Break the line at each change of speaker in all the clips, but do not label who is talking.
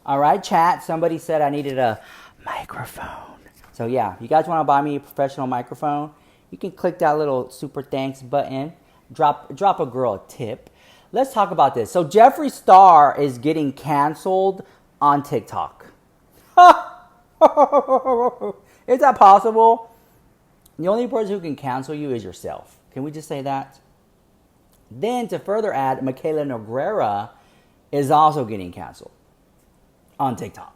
All right, chat. Somebody said I needed a microphone. So yeah, if you guys want to buy me a professional microphone, you can click that little super thanks button. Drop a girl a tip. Let's talk about this. So Jeffree Star is getting canceled on TikTok. Is that possible? The only person who can cancel you is yourself. Can we just say that? Then to further add, Mikayla Nogueira is also getting canceled on TikTok.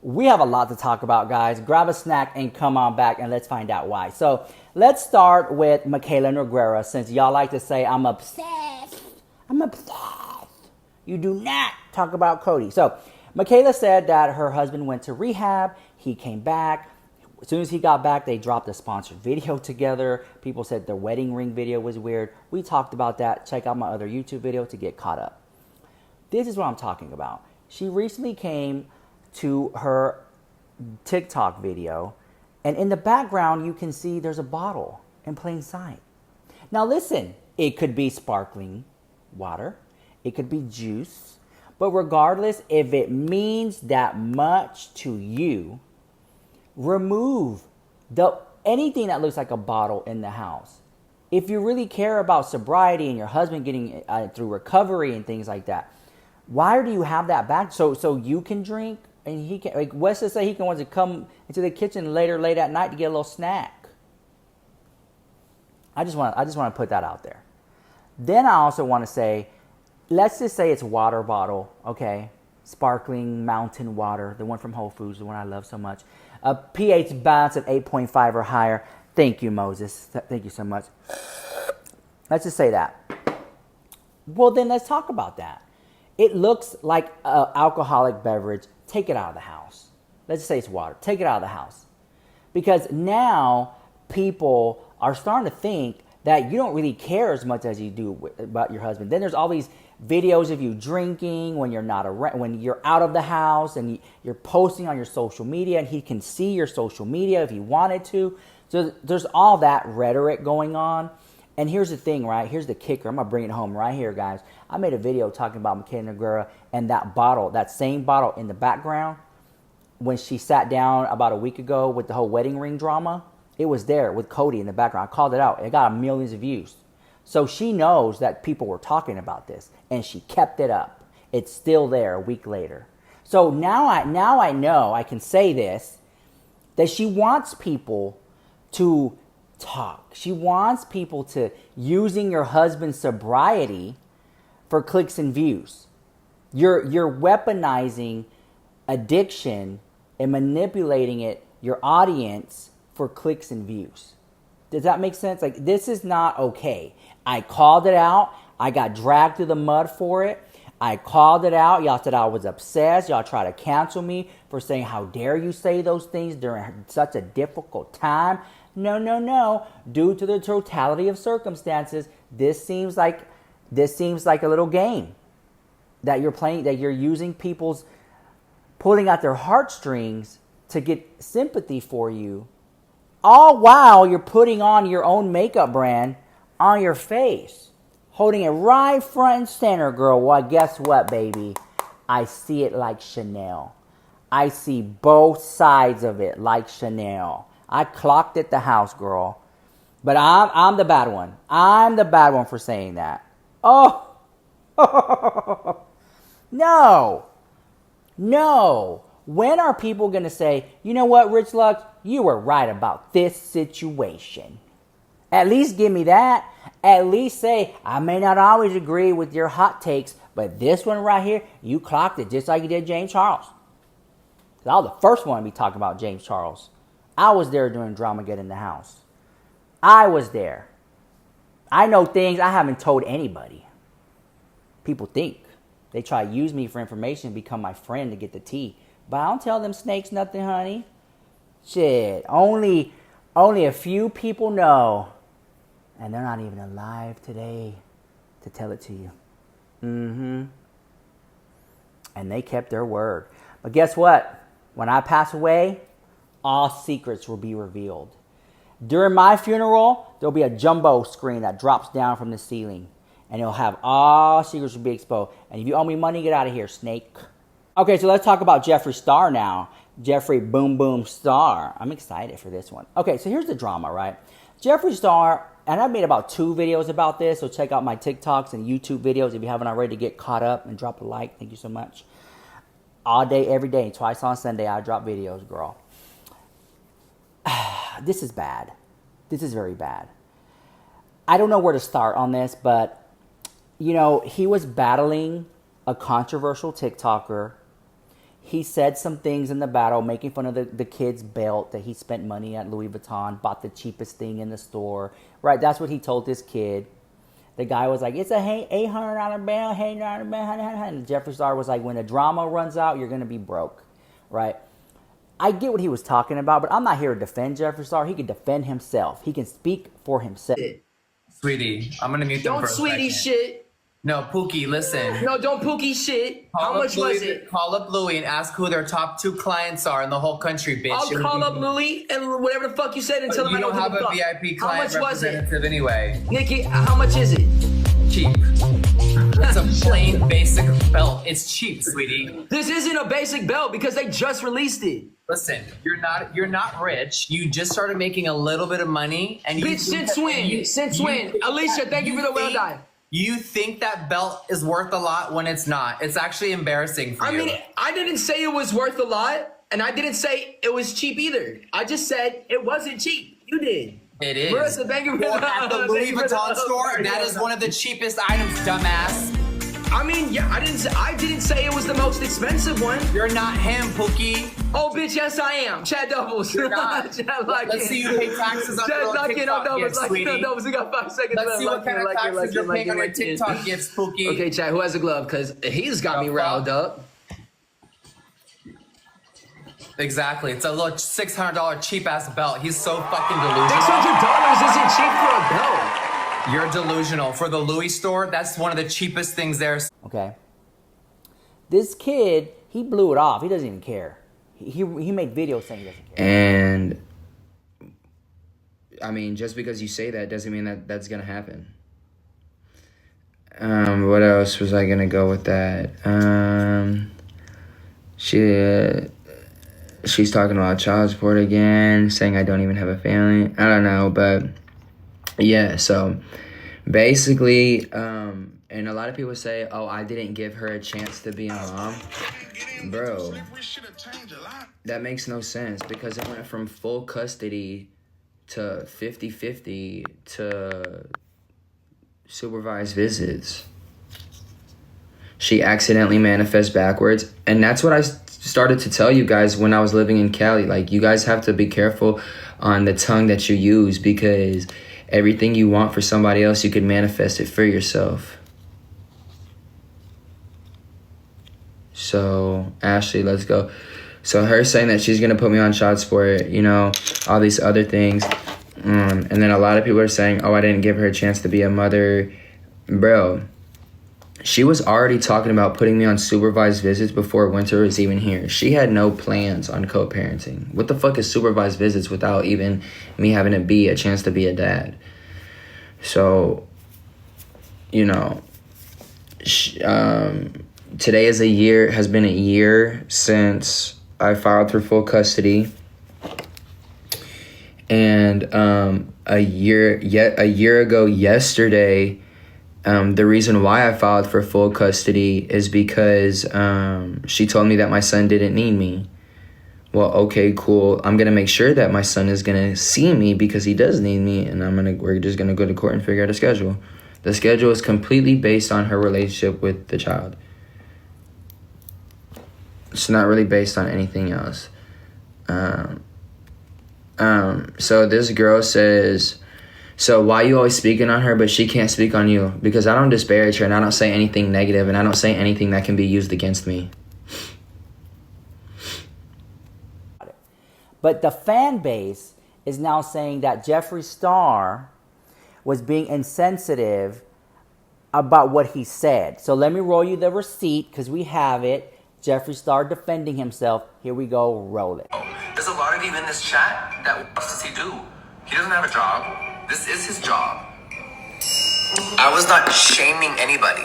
We have a lot to talk about, guys. Grab a snack and come on back and let's find out why. So let's start with Mikayla Nogueira, since y'all like to say I'm obsessed. I'm obsessed. You do not talk about Cody. So Mikayla said that her husband went to rehab. He came back. As soon as he got back, they dropped a sponsored video together. People said the wedding ring video was weird. We talked about that. Check out my other YouTube video to get caught up. This is what I'm talking about. She recently came to her TikTok video, and in the background, you can see there's a bottle in plain sight. Now listen, it could be sparkling water. It could be juice. But regardless, if it means that much to you, remove anything that looks like a bottle in the house. If you really care about sobriety and your husband getting through recovery and things like that, why do you have that back? So you can drink and he can, like Wes said, he can want to come into the kitchen late at night to get a little snack. I just want to put that out there. Then I also want to say, let's just say it's water bottle, okay? Sparkling mountain water, the one from Whole Foods, the one I love so much. A pH balance of 8.5 or higher. Thank you, Moses. Thank you so much. Let's just say that. Well, then let's talk about that. It looks like an alcoholic beverage. Take it out of the house. Let's just say it's water. Take it out of the house. Because now people are starting to think that you don't really care as much as you do about your husband. Then there's all these videos of you drinking when you're not around, when you're out of the house, and you're posting on your social media, and he can see your social media if he wanted to. So there's all that rhetoric going on. And here's the thing, right? Here's the kicker. I'm going to bring it home right here, guys. I made a video talking about Mikayla Nogueira and that bottle, that same bottle in the background. When she sat down about a week ago with the whole wedding ring drama, it was there with Cody in the background. I called it out. It got millions of views. So she knows that people were talking about this, and she kept it up. It's still there a week later. So now I know, I can say this, that she wants people to talk. She wants people to using your husband's sobriety for clicks and views. You're weaponizing addiction and manipulating your audience for clicks and views. Does that make sense? Like, this is not okay. I called it out. I got dragged through the mud for it. I called it out. Y'all said I was obsessed. Y'all try to cancel me for saying, how dare you say those things during such a difficult time? No. Due to the totality of circumstances, this seems like a little game that you're playing, that you're using people's, pulling out their heartstrings to get sympathy for you, all while you're putting on your own makeup brand on your face, holding it right front and center, girl. Well, guess what, baby? I see it like Chanel. I see both sides of it like Chanel. I clocked at the house, girl. But I'm the bad one. I'm the bad one for saying that. Oh, no. When are people going to say, you know what, Rich Lux, you were right about this situation? At least give me that. At least say, I may not always agree with your hot takes, but this one right here, you clocked it just like you did James Charles. I was the first one to be talking about James Charles. I was there during Dramageddon in the house. I was there. I know things I haven't told anybody. People think. They try to use me for information, become my friend to get the tea. But I don't tell them snakes nothing, honey. Shit. Only a few people know. And they're not even alive today to tell it to you. And they kept their word. But guess what? When I pass away, all secrets will be revealed. During my funeral, there'll be a jumbo screen that drops down from the ceiling. And it'll have all secrets will be exposed. And if you owe me money, get out of here, snake. Okay, so let's talk about Jeffree Star now. Jeffree Boom Boom Star. I'm excited for this one. Okay, so here's the drama, right? Jeffree Star, and I've made about 2 videos about this, so check out my TikToks and YouTube videos if you haven't already to get caught up, and drop a like. Thank you so much. All day, every day, twice on Sunday, I drop videos, girl. This is bad. This is very bad. I don't know where to start on this, but, you know, he was battling a controversial TikToker. He said some things in the battle, making fun of the kid's belt that he spent money at Louis Vuitton, bought the cheapest thing in the store. Right, that's what he told this kid. The guy was like, it's a $800 belt, $800 belt. And Jeffree Star was like, when the drama runs out, you're going to be broke. Right? I get what he was talking about, but I'm not here to defend Jeffree Star. He can defend himself. He can speak for himself.
Sweetie, I'm going to mute them for a second.
Don't sweetie shit.
No, Pookie, listen.
No, don't Pookie shit. How much was it?
Call up Louis and ask who their top 2 clients are in the whole country, bitch.
I'll call up Louis and whatever the fuck you said and tell him I
don't have a VIP client representative anyway.
Nikki, how much is it?
Cheap. It's a plain basic belt. It's cheap, sweetie.
This isn't a basic belt because they just released it.
Listen, you're not rich. You just started making a little bit of money, and
bitch, since when? Since when? Alicia, thank you for the well done.
You think that belt is worth a lot when it's not. It's actually embarrassing for you.
I mean, I didn't say it was worth a lot, and I didn't say it was cheap either. I just said it wasn't cheap. You did.
It is.
Marissa, thank you for
at the Louis Vuitton store, that is one of the cheapest items, dumbass.
I mean, yeah, I didn't say it was the most expensive one.
You're not him, Pookie.
Oh, bitch, yes, I am. Chad Doubles.
You're not. Let's see you pay taxes on your TikTok gifts, sweetie.
Doubles. We got 5 seconds.
Let's see what kind of taxes you're paying on your TikTok gifts, Pookie.
Okay, Chad, who has a glove? Because he's got me riled up.
Exactly. It's a little $600 cheap-ass belt. He's so fucking delusional.
$600 isn't cheap for a belt.
You're delusional. For the Louis store, that's one of the cheapest things there.
Okay. This kid, he blew it off. He doesn't even care. He made videos saying he doesn't care.
And, I mean, just because you say that doesn't mean that that's going to happen. What else was I going to go with that? She's talking about child support again, saying I don't even have a family. I don't know, but yeah, so basically, and a lot of people say, oh, I didn't give her a chance to be a mom. Bro, that makes no sense because it went from full custody to 50-50 to supervised visits. She accidentally manifests backwards, and that's what I started to tell you guys when I was living in Cali. Like, you guys have to be careful on the tongue that you use because everything you want for somebody else, you can manifest it for yourself. So, Ashley, let's go. So, her saying that she's going to put me on child support, you know, all these other things. And then a lot of people are saying, oh, I didn't give her a chance to be a mother. Bro, she was already talking about putting me on supervised visits before winter was even here. She had no plans on co-parenting. What the fuck is supervised visits without even me having to be a chance to be a dad? So, you know, today has been a year since I filed for full custody. And a year ago yesterday, the reason why I filed for full custody is because she told me that my son didn't need me. Well, okay, cool. I'm gonna make sure that my son is gonna see me because he does need me, and we're just gonna go to court and figure out a schedule. The schedule is completely based on her relationship with the child. It's not really based on anything else. So this girl says, so why you always speaking on her, but she can't speak on you? Because I don't disparage her, and I don't say anything negative, and I don't say anything that can be used against me.
But the fan base is now saying that Jeffree Star was being insensitive about what he said. So let me roll you the receipt because we have it. Jeffree Star defending himself. Here we go. Roll it.
There's a lot of you in this chat that what does he do? He doesn't have a job. This is his job. I was not shaming anybody.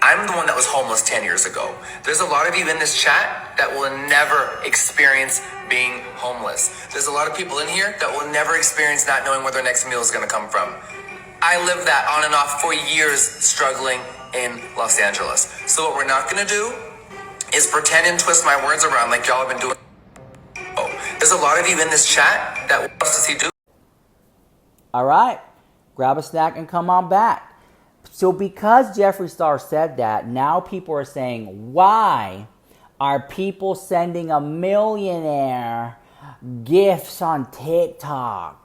I'm the one that was homeless 10 years ago. There's a lot of you in this chat that will never experience being homeless. There's a lot of people in here that will never experience not knowing where their next meal is going to come from. I lived that on and off for years struggling in Los Angeles. So what we're not going to do is pretend and twist my words around like y'all have been doing. Oh, there's a lot of you in this chat that wants to see do.
All right, grab a snack and come on back. So because Jeffree Star said that, now people are saying, why are people sending a millionaire gifts on TikTok?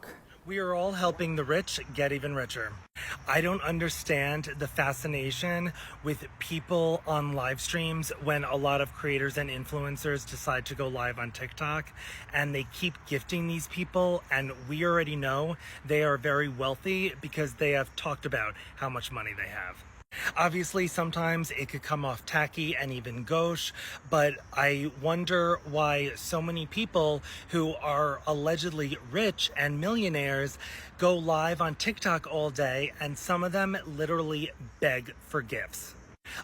We are all helping the rich get even richer. I don't understand the fascination with people on live streams when a lot of creators and influencers decide to go live on TikTok and they keep gifting these people, and we already know they are very wealthy because they have talked about how much money they have. Obviously, sometimes it could come off tacky and even gauche, but I wonder why so many people who are allegedly rich and millionaires go live on TikTok all day, and some of them literally beg for gifts.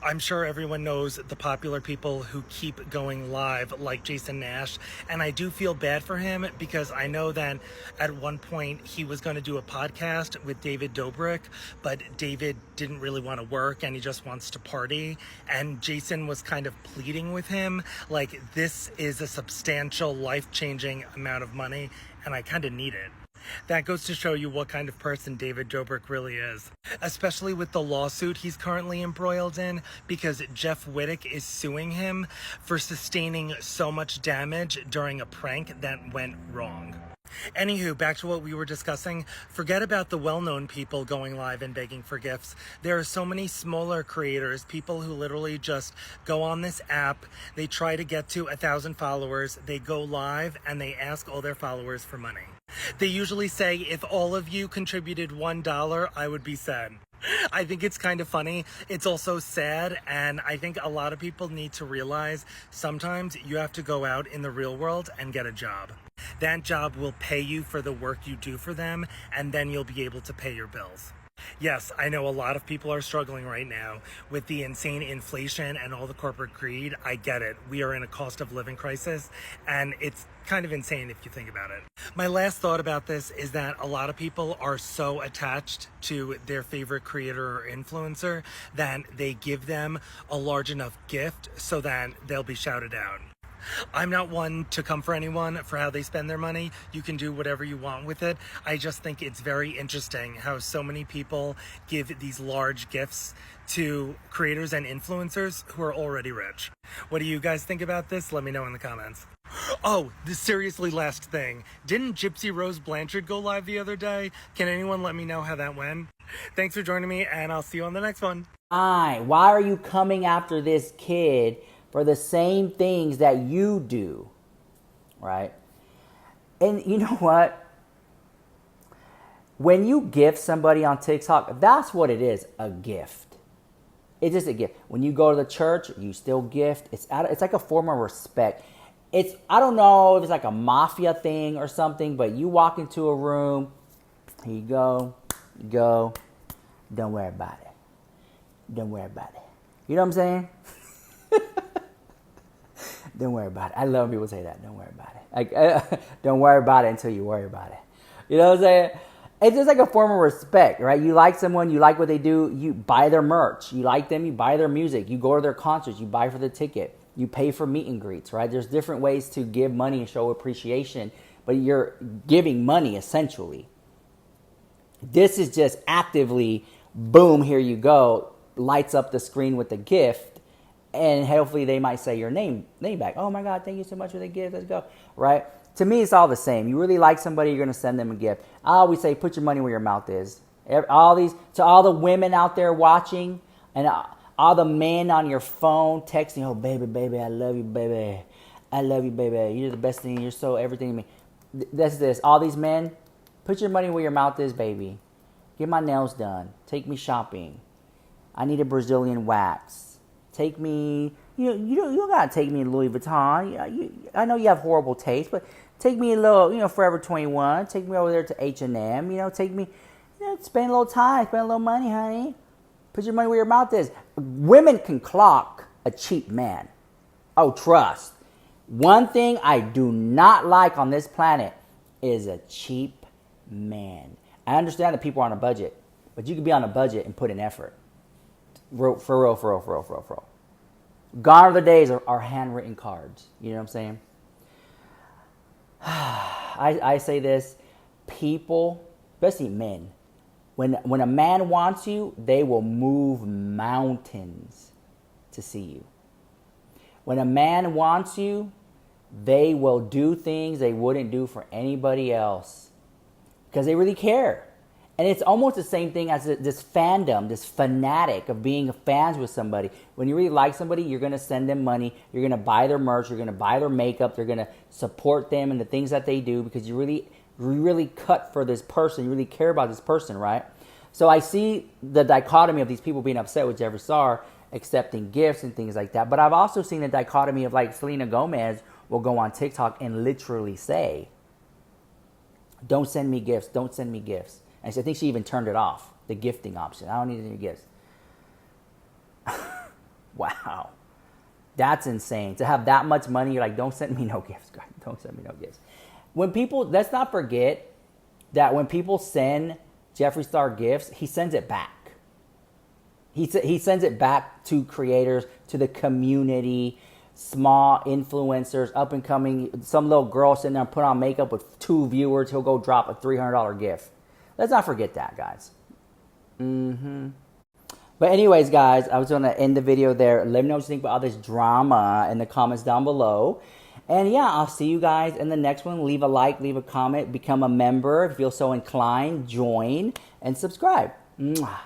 I'm sure everyone knows the popular people who keep going live, like Jason Nash, and I do feel bad for him because I know that at one point he was going to do a podcast with David Dobrik, but David didn't really want to work and he just wants to party, and Jason was kind of pleading with him like, this is a substantial, life-changing amount of money and I kind of need it. That goes to show you what kind of person David Dobrik really is, especially with the lawsuit he's currently embroiled in because Jeff Wittick is suing him for sustaining so much damage during a prank that went wrong. Anywho, back to what we were discussing. Forget about the well-known people going live and begging for gifts. There are so many smaller creators, people who literally just go on this app, they try to get to 1,000 followers, they go live, and they ask all their followers for money. They usually say, if all of you contributed $1, I would be sad. I think it's kind of funny. It's also sad, and I think a lot of people need to realize sometimes you have to go out in the real world and get a job. That job will pay you for the work you do for them, and then you'll be able to pay your bills. Yes, I know a lot of people are struggling right now with the insane inflation and all the corporate greed. I get it. We are in a cost of living crisis, and it's kind of insane if you think about it. My last thought about this is that a lot of people are so attached to their favorite creator or influencer that they give them a large enough gift so that they'll be shouted out. I'm not one to come for anyone for how they spend their money. You can do whatever you want with it. I just think it's very interesting how so many people give these large gifts to creators and influencers who are already rich. What do you guys think about this? Let me know in the comments. Oh, the seriously last thing. Didn't Gypsy Rose Blanchard go live the other day? Can anyone let me know how that went? Thanks for joining me, and I'll see you on the next one.
Why are you coming after this kid for the same things that you do, right? And you know what? When you gift somebody on TikTok, that's what it is, a gift. It's just a gift. When you go to the church, you still gift. It's like a form of respect. I don't know if it's like a mafia thing or something, but you walk into a room, here you go, don't worry about it. Don't worry about it. You know what I'm saying? Don't worry about it. I love when people say that. Don't worry about it. Don't worry about it until you worry about it. You know what I'm saying? It's just like a form of respect, right? You like someone, you like what they do, you buy their merch. You like them, you buy their music. You go to their concerts, you buy for the ticket. You pay for meet and greets, right? There's different ways to give money and show appreciation, but you're giving money essentially. This is just actively, boom, here you go, lights up the screen with the gift. And hopefully they might say your name back. Oh my God, thank you so much for the gift. Let's go. Right? To me, it's all the same. You really like somebody, you're going to send them a gift. I always say, put your money where your mouth is. To all the women out there watching, and all the men on your phone texting, oh baby, I love you, baby. I love you, baby. You're the best thing. You're so everything to me. This. All these men, put your money where your mouth is, baby. Get my nails done. Take me shopping. I need a Brazilian wax. Take me, you don't gotta take me to Louis Vuitton. I know you have horrible taste, but take me a little, Forever 21. Take me over there to H&M. Take me, spend a little time, spend a little money, honey. Put your money where your mouth is. Women can clock a cheap man. Oh, trust. One thing I do not like on this planet is a cheap man. I understand that people are on a budget, but you can be on a budget and put in effort. For real. Gone are the days are handwritten cards. You know what I'm saying? I say this, people, especially men, when a man wants you, they will move mountains to see you. When a man wants you, they will do things they wouldn't do for anybody else because they really care. And it's almost the same thing as this fandom, this fanatic of being fans with somebody. When you really like somebody, you're going to send them money. You're going to buy their merch. You're going to buy their makeup. You're going to support them and the things that they do because you really cut for this person. You really care about this person, right? So I see the dichotomy of these people being upset with Jeffree Star, accepting gifts and things like that. But I've also seen the dichotomy of like Selena Gomez will go on TikTok and literally say, don't send me gifts. Don't send me gifts. And I think she even turned it off, the gifting option. I don't need any gifts. Wow. That's insane. To have that much money, you're like, don't send me no gifts. God, don't send me no gifts. When people, let's not forget that when people send Jeffree Star gifts, he sends it back. He sends it back to creators, to the community, small influencers, up and coming. Some little girl sitting there, put on makeup with 2 viewers. He'll go drop a $300 gift. Let's not forget that, guys. But anyways, guys, I was going to end the video there. Let me know what you think about all this drama in the comments down below. And yeah, I'll see you guys in the next one. Leave a like, leave a comment, become a member. If you feel so inclined, join and subscribe. Mwah.